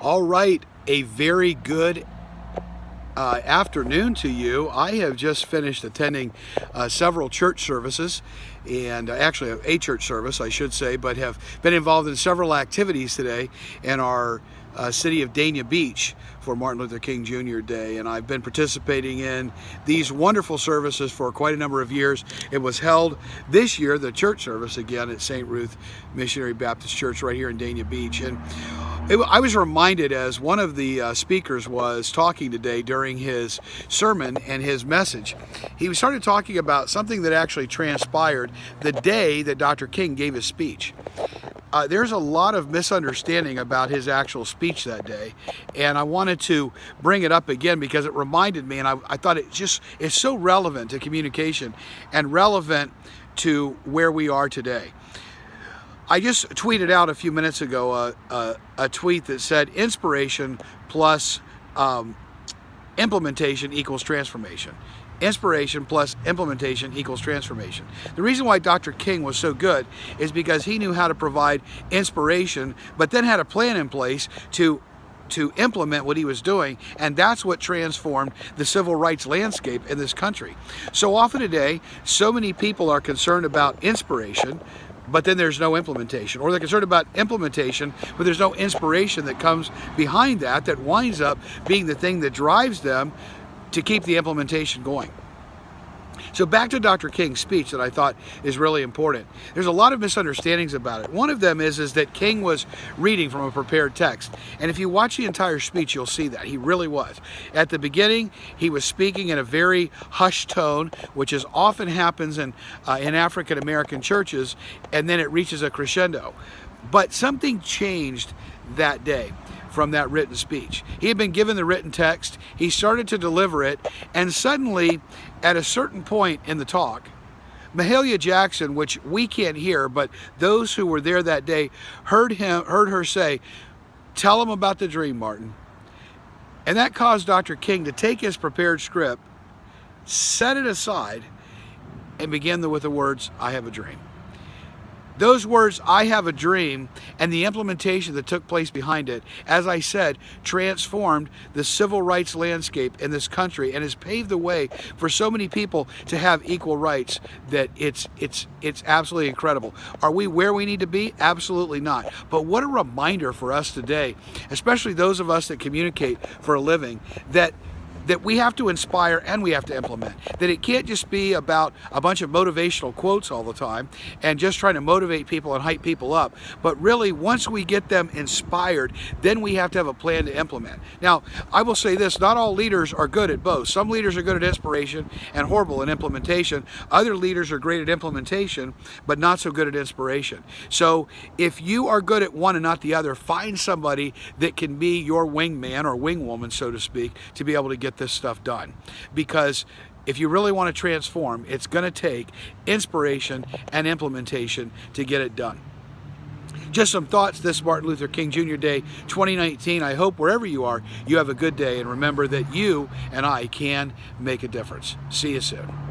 All right, a very good afternoon to you. I have just finished attending several church services, and actually a church service, I should say, but have been involved in several activities today in our city of Dania Beach for Martin Luther King Jr. Day, and I've been participating in these wonderful services for quite a number of years. It was held this year, the church service again at St. Ruth Missionary Baptist Church right here in Dania Beach, and I was reminded as one of the speakers was talking today during his sermon and his message. He started talking about something that actually transpired the day that Dr. King gave his speech. There's a lot of misunderstanding about his actual speech that day, and I wanted to bring it up again because it reminded me, and I thought it's so relevant to communication and relevant to where we are today. I just tweeted out a few minutes ago a tweet that said inspiration plus implementation equals transformation. Inspiration plus implementation equals transformation. The reason why Dr. King was so good is because he knew how to provide inspiration, but then had a plan in place to implement what he was doing, and that's what transformed the civil rights landscape in this country. So often today, so many people are concerned about inspiration, but then there's no implementation. Or they're concerned about implementation, but there's no inspiration that comes behind that winds up being the thing that drives them to keep the implementation going. So back to Dr. King's speech that I thought is really important. There's a lot of misunderstandings about it. One of them is that King was reading from a prepared text. And if you watch the entire speech, you'll see that. He really was. At the beginning, he was speaking in a very hushed tone, which often happens in African American churches, and then it reaches a crescendo. But something changed that day from that written speech. He had been given the written text, he started to deliver it, and suddenly, at a certain point in the talk, Mahalia Jackson, which we can't hear, but those who were there that day heard her say, "Tell him about the dream, Martin." And that caused Dr. King to take his prepared script, set it aside, and begin with the words, "I have a dream." Those words, "I have a dream," and the implementation that took place behind it, as I said, transformed the civil rights landscape in this country and has paved the way for so many people to have equal rights that it's absolutely incredible. Are we where we need to be? Absolutely not. But what a reminder for us today, especially those of us that communicate for a living, that we have to inspire and we have to implement. That it can't just be about a bunch of motivational quotes all the time and just trying to motivate people and hype people up. But really, once we get them inspired, then we have to have a plan to implement. Now, I will say this, not all leaders are good at both. Some leaders are good at inspiration and horrible at implementation. Other leaders are great at implementation, but not so good at inspiration. So if you are good at one and not the other, find somebody that can be your wingman or wingwoman, so to speak, to be able to get this stuff done. Because if you really want to transform, it's going to take inspiration and implementation to get it done. Just some thoughts this Martin Luther King Jr. Day 2019. I hope wherever you are, you have a good day, and remember that you and I can make a difference. See you soon.